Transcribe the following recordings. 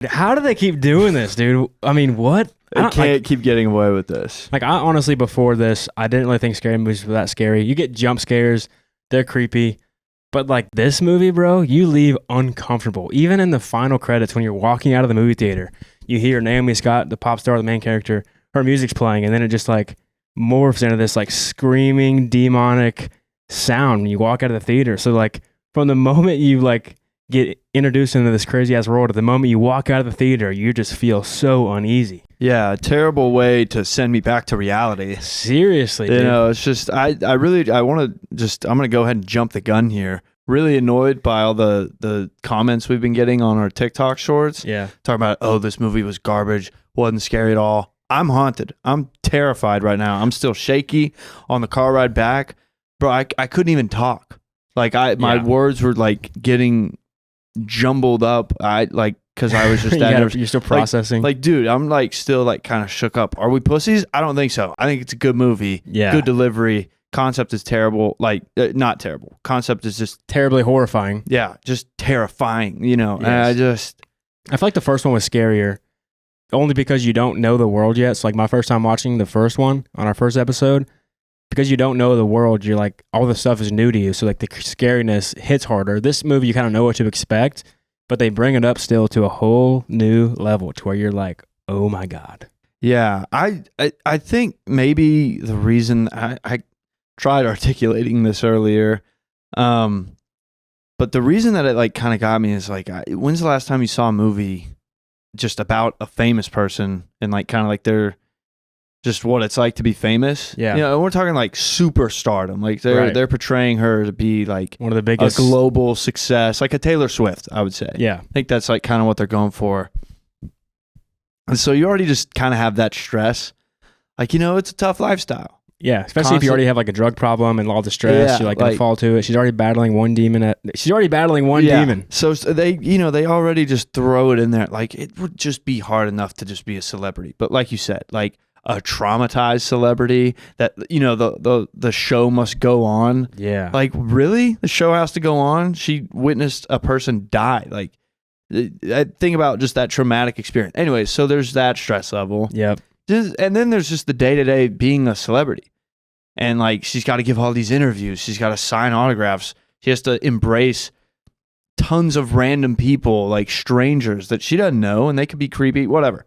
How do they keep doing this, dude? I mean, what? They can't keep getting away with this. Like, I honestly, before this, I didn't really think scary movies were that scary. You get jump scares, they're creepy. But like this movie, bro, you leave uncomfortable. Even in the final credits, when you're walking out of the movie theater, you hear Naomi Scott, the pop star, the main character, her music's playing, and then it just like morphs into this like screaming demonic sound when you walk out of the theater. So like from the moment you like get introduced into this crazy ass world, at the moment you walk out of the theater, you just feel so uneasy. Yeah, a terrible way to send me back to reality. Seriously, dude. You know, it's just I'm gonna go ahead and jump the gun here. Really annoyed by all the comments we've been getting on our TikTok shorts. Yeah. Talking about, oh, this movie was garbage, wasn't scary at all. I'm haunted. I'm terrified right now. I'm still shaky on the car ride back. Bro, I couldn't even talk. Like my words were like getting jumbled up. Because I was just you're still processing. Like, dude, I'm like still like kind of shook up. Are we pussies? I don't think so. I think it's a good movie. Yeah. Good delivery. Concept is terrible. Like, not terrible. Concept is just terribly horrifying. Yeah, just terrifying. You know, yes. And I feel like the first one was scarier, only because you don't know the world yet. So like my first time watching the first one on our first episode, because you don't know the world, you're like, all the stuff is new to you. So like the scariness hits harder. This movie, you kind of know what to expect, but they bring it up still to a whole new level to where you're like, oh my God. Yeah. I think maybe the reason I tried articulating this earlier, but the reason that it like kind of got me is like, when's the last time you saw a movie just about a famous person and like kind of like their just what it's like to be famous? Yeah, you know, we're talking like super stardom. Like they're portraying her to be like one of the biggest, a global success, like a Taylor Swift, I would say. Yeah, I think that's like kind of what they're going for. And so you already just kind of have that stress, like, you know, it's a tough lifestyle. Yeah, especially if you already have like a drug problem and all the stress, you're like gonna fall to it. She's already battling one demon. Demon. So they, you know, they already just throw it in there. Like it would just be hard enough to just be a celebrity. But like you said, like a traumatized celebrity that, you know, the show must go on. Yeah. Like really, the show has to go on. She witnessed a person die. Like I think about just that traumatic experience. Anyway, so there's that stress level. Yep. And then there's just the day-to-day being a celebrity. And like she's got to give all these interviews. She's got to sign autographs. She has to embrace tons of random people, like strangers that she doesn't know, and they could be creepy, whatever.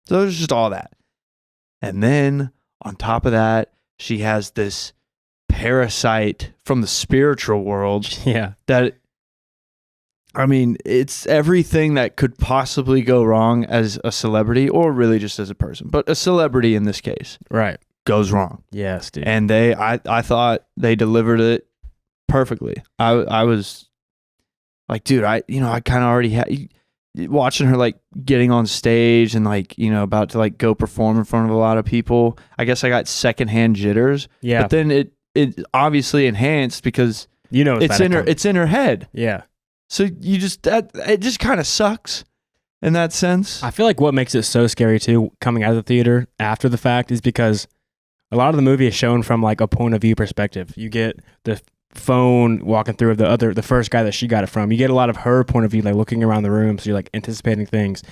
So there's just all that. And then on top of that, she has this parasite from the spiritual world. Yeah. That, I mean, it's everything that could possibly go wrong as a celebrity or really just as a person. But a celebrity in this case. Right. Goes wrong. Yes, dude. And I thought they delivered it perfectly. I was like, dude, I kind of already had watching her like getting on stage and like, you know, about to like go perform in front of a lot of people. I guess I got secondhand jitters. Yeah. But then it obviously enhanced because you know it's in her head. Yeah. So you just it just kind of sucks in that sense. I feel like what makes it so scary too, coming out of the theater after the fact, is because a lot of the movie is shown from like a point of view perspective. You get the phone walking through the first guy that she got it from. You get a lot of her point of view, like looking around the room. So you're like anticipating things,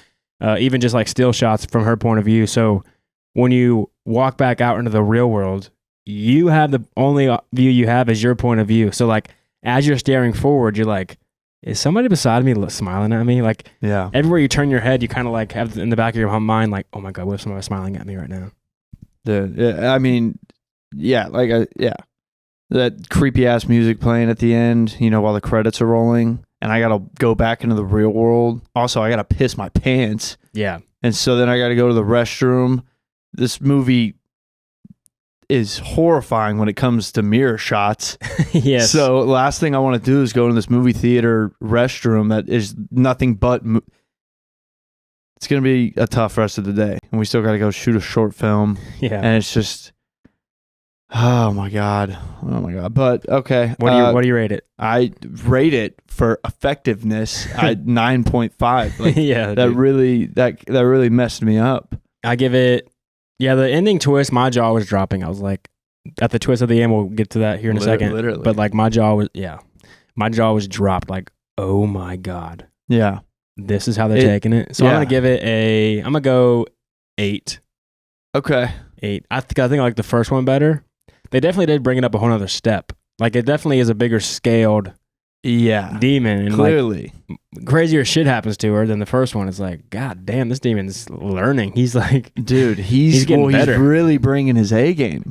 even just like still shots from her point of view. So when you walk back out into the real world, you have the only view you have is your point of view. So like as you're staring forward, you're like, is somebody beside me smiling at me? Like, yeah. Everywhere you turn your head, you kind of like have in the back of your mind, like, oh my God, what if somebody's smiling at me right now? I mean, yeah, like, yeah. That creepy ass music playing at the end, you know, while the credits are rolling, and I gotta go back into the real world. Also, I gotta piss my pants. Yeah. And so then I gotta go to the restroom. This movie is horrifying when it comes to mirror shots. Yes. So last thing I want to do is go in this movie theater restroom that is nothing but it's going to be a tough rest of the day, and we still got to go shoot a short film. Yeah. And it's just, oh my God. But okay. What do you rate it? I rate it for effectiveness at 9.5. Like, yeah. That really messed me up. I give it, yeah, the ending twist, my jaw was dropping. I was like, at the twist of the end, we'll get to that here in a second. Literally. But like my jaw was dropped. Like, oh my God. Yeah. this is how they're taking it. So I'm gonna give it I'm gonna go 8. Okay. 8. I think I like the first one better. They definitely did bring it up a whole nother step. Like it definitely is a bigger scaled demon, and clearly like, crazier shit happens to her than the first one. It's like, god damn, this demon's learning. He's like, dude, he's getting better. He's really bringing his A game.